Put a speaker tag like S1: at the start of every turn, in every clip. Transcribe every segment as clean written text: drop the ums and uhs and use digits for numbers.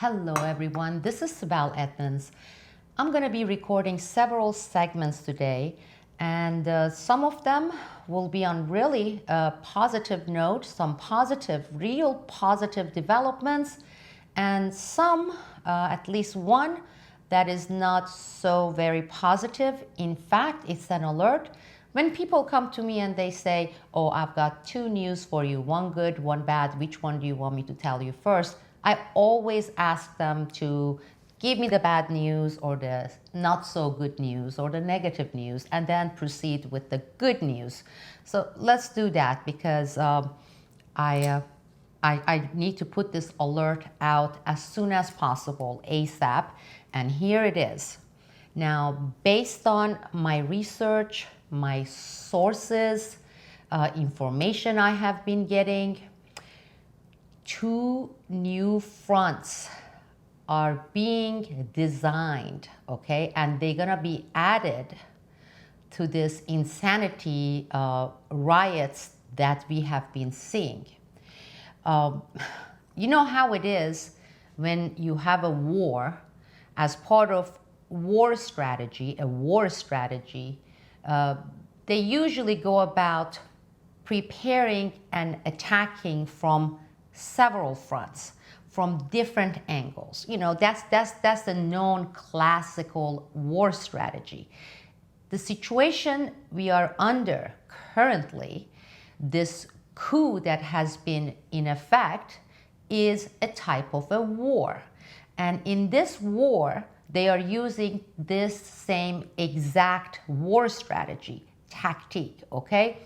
S1: Hello everyone, this is Sibel Edmonds. I'm going to be recording several segments today, and some of them will be on really positive note, some positive, real positive developments, and some, at least one, that is not so very positive. In fact, it's an alert. When people come to me and they say, oh, I've got two news for you, one good, one bad, which one do you want me to tell you first? I always ask them to give me the bad news or the not so good news or the negative news, and then proceed with the good news. So let's do that, because I need to put this alert out as soon as possible, ASAP, and here it is. Now, based on my research, my sources, information I have been getting, two new fronts are being designed, okay? And they're gonna be added to this insanity riots that we have been seeing. You know how it is when you have a war, as part of war strategy, they usually go about preparing and attacking from several fronts, from different angles. You know, that's the known classical war strategy. The situation we are under currently, this coup that has been in effect, is a type of a war. And in this war, they are using this same exact war strategy, tactique, okay?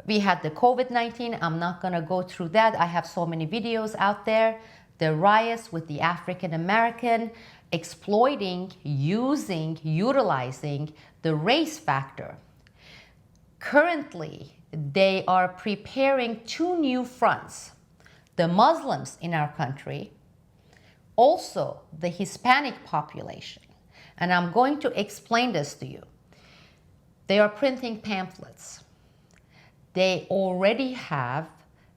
S1: We had the COVID-19, I'm not gonna go through that. I have so many videos out there. The riots with the African American, exploiting, utilizing the race factor. Currently, they are preparing two new fronts. The Muslims in our country, also the Hispanic population. And I'm going to explain this to you. They are printing pamphlets. They already have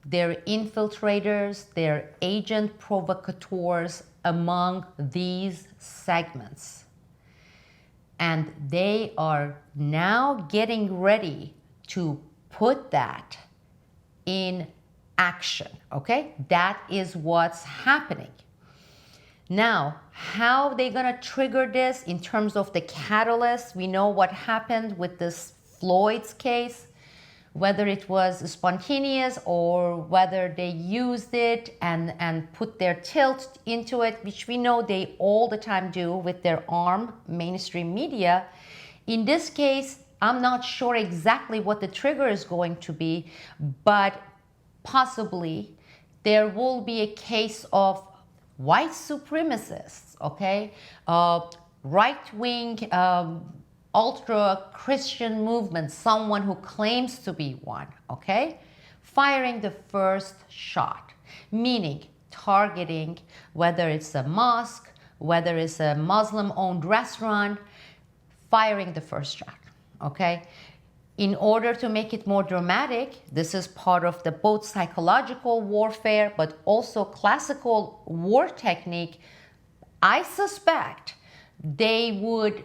S1: their infiltrators, their agent provocateurs among these segments. And they are now getting ready to put that in action, okay? That is what's happening. Now, how are they gonna trigger this in terms of the catalyst? We know what happened with this Floyd's case, whether it was spontaneous or whether they used it and put their tilt into it, which we know they all the time do with their mainstream media. In this case, I'm not sure exactly what the trigger is going to be, but possibly there will be a case of white supremacists, okay? Right-wing, ultra-Christian movement, someone who claims to be one, okay? Firing the first shot, meaning targeting whether it's a mosque, whether it's a Muslim-owned restaurant, firing the first shot, okay? In order to make it more dramatic, this is part of the both psychological warfare, but also classical war technique. I suspect they would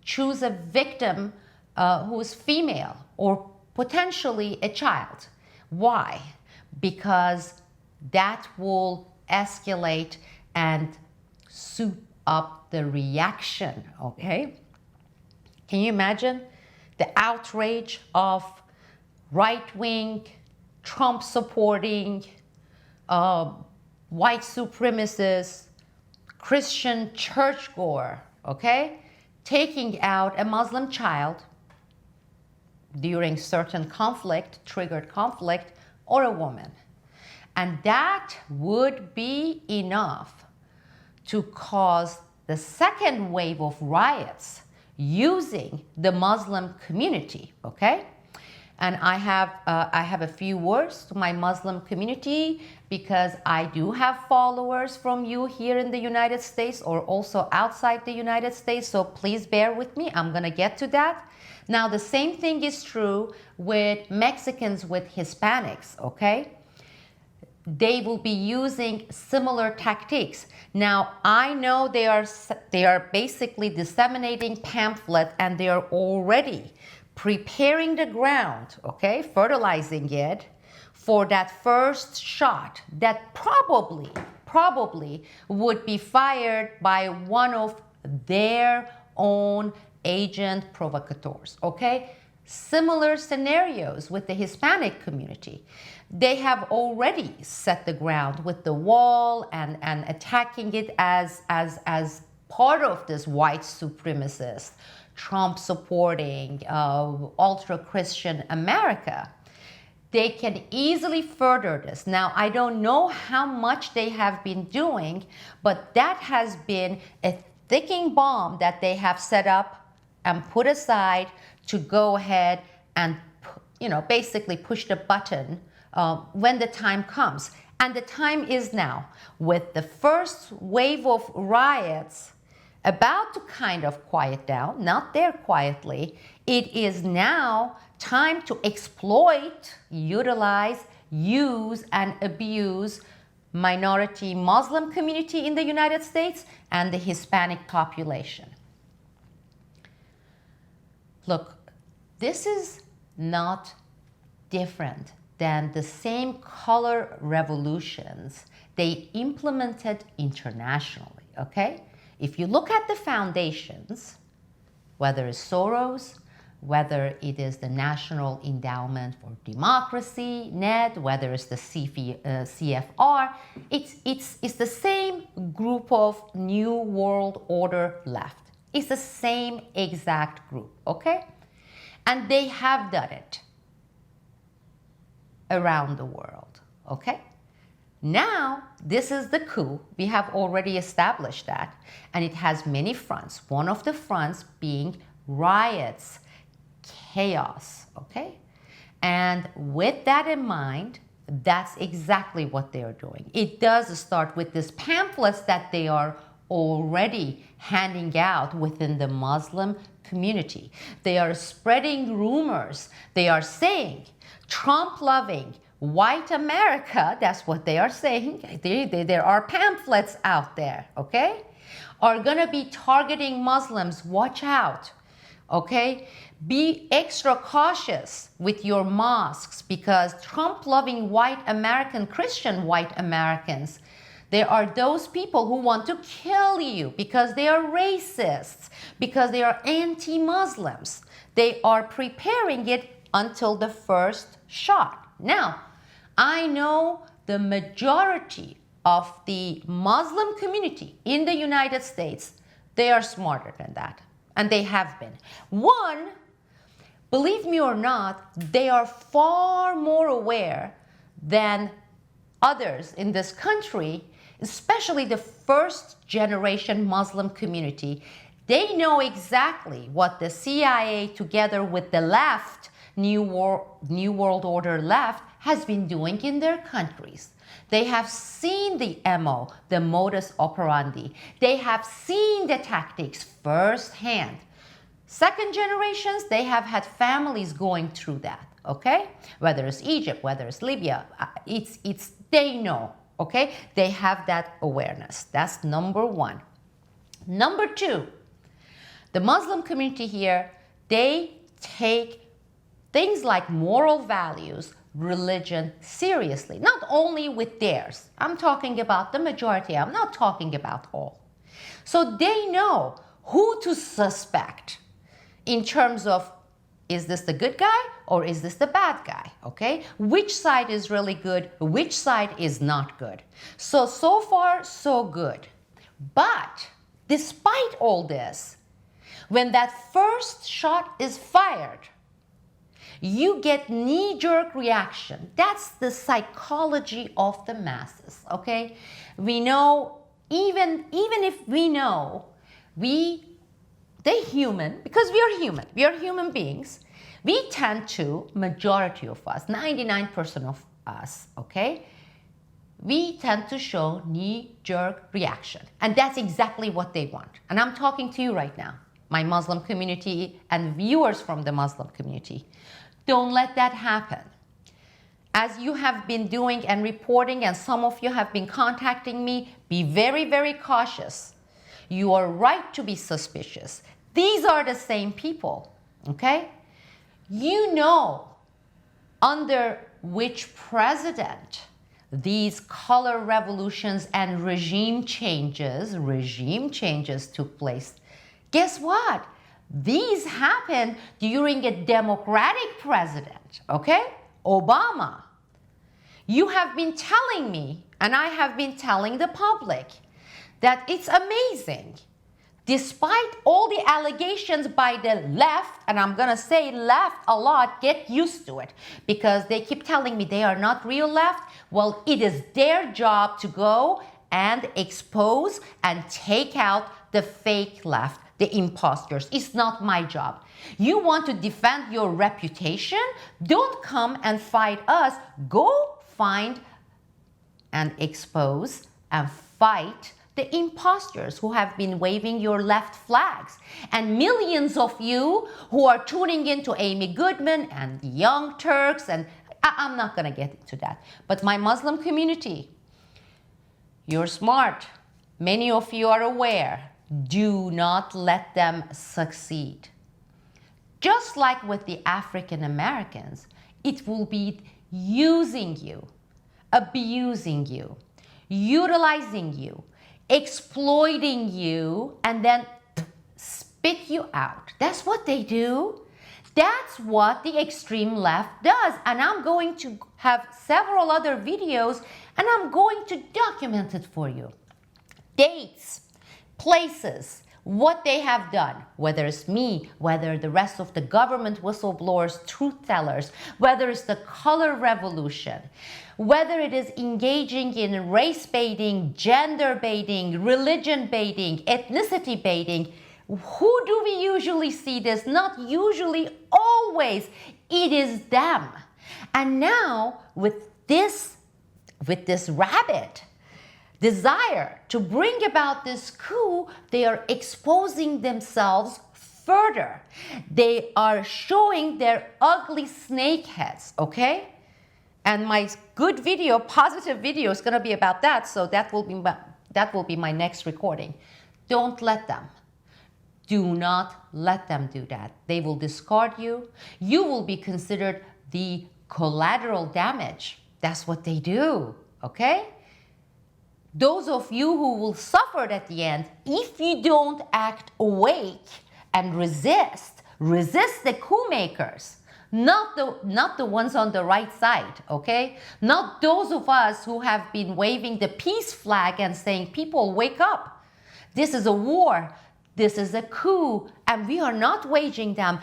S1: choose a victim who is female or potentially a child. Why? Because that will escalate and soup up the reaction, okay? Can you imagine the outrage of right-wing, Trump-supporting, white supremacists, Christian churchgoer, okay? Taking out a Muslim child during certain conflict, triggered conflict, or a woman. And that would be enough to cause the second wave of riots using the Muslim community, okay? And I have a few words to my Muslim community, because I do have followers from you here in the United States or also outside the United States, so please bear with me. I'm gonna get to that. Now, the same thing is true with Mexicans, with Hispanics, okay? they will be using similar tactics. Now, I know they are basically disseminating pamphlets, and they are already preparing the ground, okay, fertilizing it for that first shot that probably would be fired by one of their own agent provocateurs, okay? Similar scenarios with the Hispanic community. They have already set the ground with the wall and attacking it as part of this white supremacist, Trump supporting, ultra-Christian America. They can easily further this. Now, I don't know how much they have been doing, but that has been a ticking bomb that they have set up and put aside to go ahead and, basically push the button when the time comes. And the time is now. With the first wave of riots about to kind of quiet down, not there quietly, it is now time to exploit, utilize, use, and abuse minority Muslim community in the United States and the Hispanic population. Look, this is not different than the same color revolutions they implemented internationally, okay? If you look at the foundations, whether it's Soros, whether it is the National Endowment for Democracy, NED, whether it's the CFR, it's the same group of New World Order left. It's the same exact group, okay? And they have done it around the world, okay? Now, this is the coup. We have already established that. And it has many fronts. One of the fronts being riots, chaos, okay? And with that in mind, that's exactly what they are doing. It does start with these pamphlets that they are already handing out within the Muslim community. They are spreading rumors. They are saying Trump-loving white America, that's what they are saying. There are pamphlets out there, okay? Are gonna be targeting Muslims. Watch out, okay? Be extra cautious with your mosques because Trump-loving white American, Christian white Americans, there are those people who want to kill you because they are racists, because they are anti-Muslims. They are preparing it until the first shot. Now, I know the majority of the Muslim community in the United States, they are smarter than that, and they have been. One, believe me or not, they are far more aware than others in this country, especially the first generation Muslim community. They know exactly what the CIA together with the left, New World Order left, has been doing in their countries. They have seen the MO, the modus operandi. They have seen the tactics firsthand. Second generations, they have had families going through that, okay? Whether it's Egypt, whether it's Libya, they know, okay? They have that awareness. That's number one. Number two, the Muslim community here, they take things like moral values, religion seriously, not only with theirs. I'm talking about the majority. I'm not talking about all. So they know who to suspect in terms of, is this the good guy or is this the bad guy, okay? Which side is really good, which side is not good. So far, so good. But despite all this, when that first shot is fired, you get knee-jerk reaction. That's the psychology of the masses, okay? We know, even if we know, they're human, because we are human beings. We tend to, majority of us, 99% of us, okay? We tend to show knee-jerk reaction. And that's exactly what they want. And I'm talking to you right now, my Muslim community and viewers from the Muslim community. Don't let that happen. as you have been doing and reporting, and some of you have been contacting me, be very, very cautious. You are right to be suspicious. These are the same people, okay? You know under which president these color revolutions and regime changes took place. Guess what? These happened during a Democratic president, okay? Obama. You have been telling me, and I have been telling the public, that it's amazing. Despite all the allegations by the left, and I'm gonna say left a lot, get used to it, because they keep telling me they are not real left. Well, it is their job to go and expose and take out the fake left, the imposters. It's not my job. You want to defend your reputation? Don't come and fight us. Go find and expose and fight the imposters who have been waving your left flags. And millions of you who are tuning into Amy Goodman and the Young Turks, and I'm not gonna get into that. But my Muslim community, you're smart. Many of you are aware. Do not let them succeed. Just like with the African Americans, it will be using you, abusing you, utilizing you, exploiting you, and then spit you out. That's what they do. That's what the extreme left does. And I'm going to have several other videos, and I'm going to document it for you. Dates, places, what they have done, whether it's me, whether the rest of the government whistleblowers, truth tellers, whether it's the color revolution, whether it is engaging in race baiting, gender baiting, religion baiting, ethnicity baiting. Who do we usually see this? Not usually, always. It is them. And now with this rabid desire to bring about this coup, they are exposing themselves further. They are showing their ugly snake heads, okay? And my good video, positive video, is gonna be about that, so that will be my next recording. Don't let them. Do not let them do that. They will discard you. You will be considered the collateral damage. That's what they do, okay? Those of you who will suffer at the end, if you don't act awake and resist the coup makers, not the ones on the right side, okay? Not those of us who have been waving the peace flag and saying, people, wake up. This is a war. This is a coup, and we are not waging them.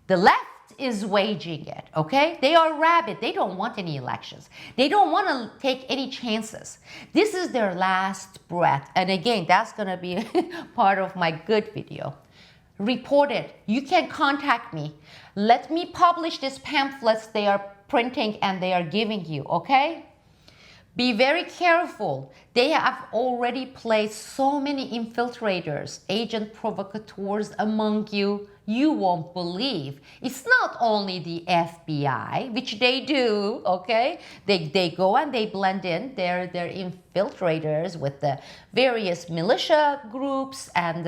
S1: The left is waging it, okay? They are rabid. They don't want any elections. They don't want to take any chances. This is their last breath. And again, that's going to be part of my good video. Report it. You can contact me. Let me publish these pamphlets they are printing and they are giving you, okay? Be very careful. They have already placed so many infiltrators, agent provocateurs among you. You won't believe. It's not only the FBI, which they do, okay? They go and they blend in. They're infiltrators with the various militia groups and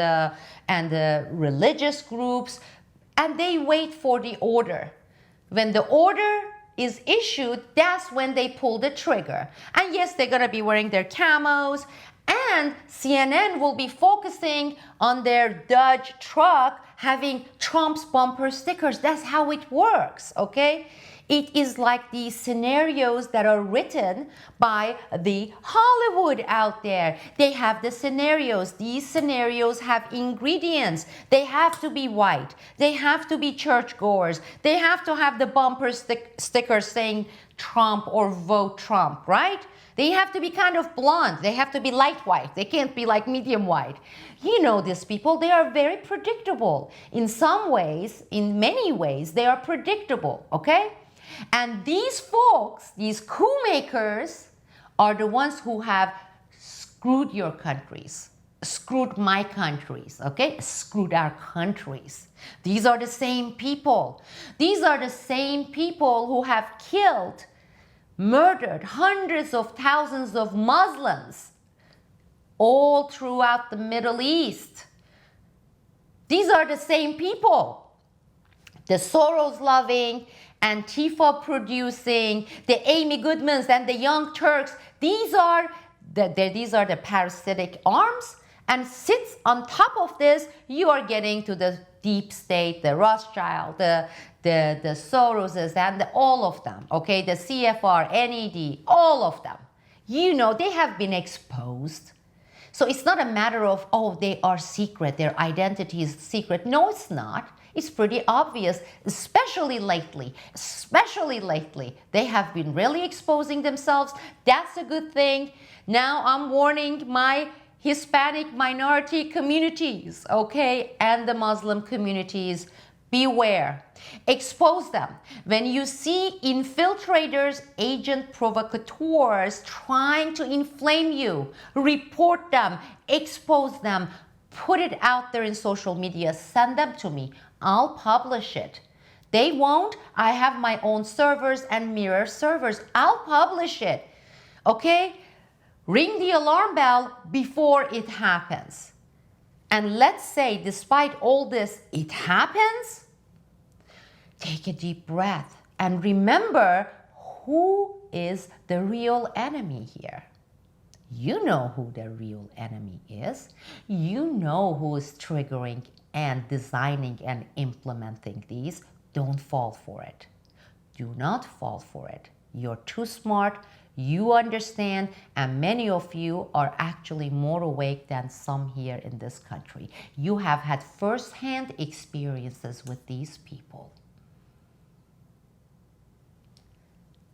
S1: religious groups, and they wait for the order. When the order is issued, that's when they pull the trigger. And yes, they're gonna be wearing their camos, and CNN will be focusing on their Dodge truck having Trump's bumper stickers. That's how it works, okay? It is like these scenarios that are written by the Hollywood out there. They have the scenarios. These scenarios have ingredients. They have to be white. They have to be churchgoers. They have to have the bumper stickers saying Trump or vote Trump, right? They have to be kind of blonde. They have to be light white. They can't be like medium white. You know these people, they are very predictable. In some ways, in many ways, they are predictable, okay? And these folks, these coup makers, are the ones who have screwed your countries, screwed my countries, okay? Screwed our countries. These are the same people. These are the same people who have killed murdered hundreds of thousands of Muslims all throughout the Middle East. These are the same people. The Soros-loving, Antifa-producing, the Amy Goodmans and the Young Turks. These are the parasitic arms. And sits on top of this, you are getting to the deep state, the Rothschild, the Soroses, and all of them, okay? The CFR, NED, all of them. You know, they have been exposed. So it's not a matter of, oh, they are secret, their identity is secret. No, it's not. It's pretty obvious, especially lately. They have been really exposing themselves. That's a good thing. Now I'm warning my Hispanic minority communities, okay, and the Muslim communities, beware. Expose them. When you see infiltrators, agent provocateurs trying to inflame you, report them, expose them, put it out there in social media, send them to me. I'll publish it. They won't. I have my own servers and mirror servers. I'll publish it, okay? Ring the alarm bell before it happens. And let's say, despite all this, it happens. Take a deep breath and remember who is the real enemy here. You know who the real enemy is. You know who is triggering and designing and implementing these. Don't fall for it. Do not fall for it. You're too smart. You understand, and many of you are actually more awake than some here in this country. You have had first-hand experiences with these people.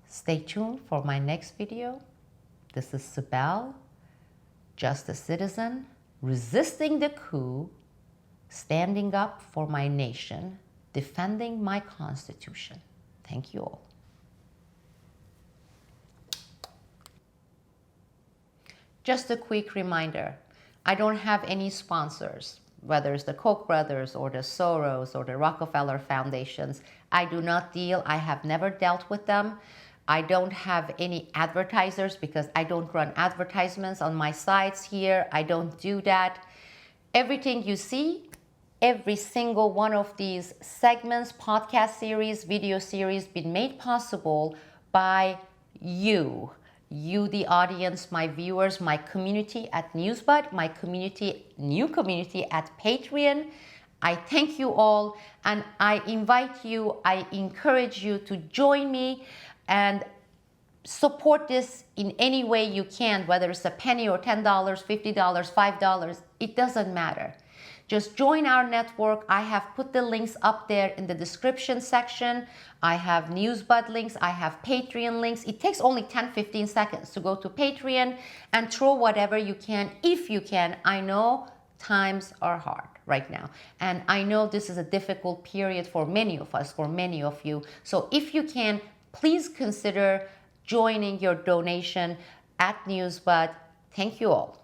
S1: Stay tuned for my next video. This is Sibel, just a citizen, resisting the coup, standing up for my nation, defending my Constitution. Thank you all. Just a quick reminder, I don't have any sponsors, whether it's the Koch brothers or the Soros or the Rockefeller foundations. I do not deal, I have never dealt with them. I don't have any advertisers because I don't run advertisements on my sites here. I don't do that. Everything you see, every single one of these segments, podcast series, video series, been made possible by you. You, the audience, my viewers, my community at Newsbud, my community, new community at Patreon. I thank you all, and I invite you, I encourage you to join me and support this in any way you can, whether it's a penny or $10, $50, $5, it doesn't matter. Just join our network. I have put the links up there in the description section. I have Newsbud links. I have Patreon links. It takes only 10-15 seconds to go to Patreon and throw whatever you can, if you can. I know times are hard right now. And I know this is a difficult period for many of us, for many of you. So if you can, please consider joining your donation at Newsbud. Thank you all.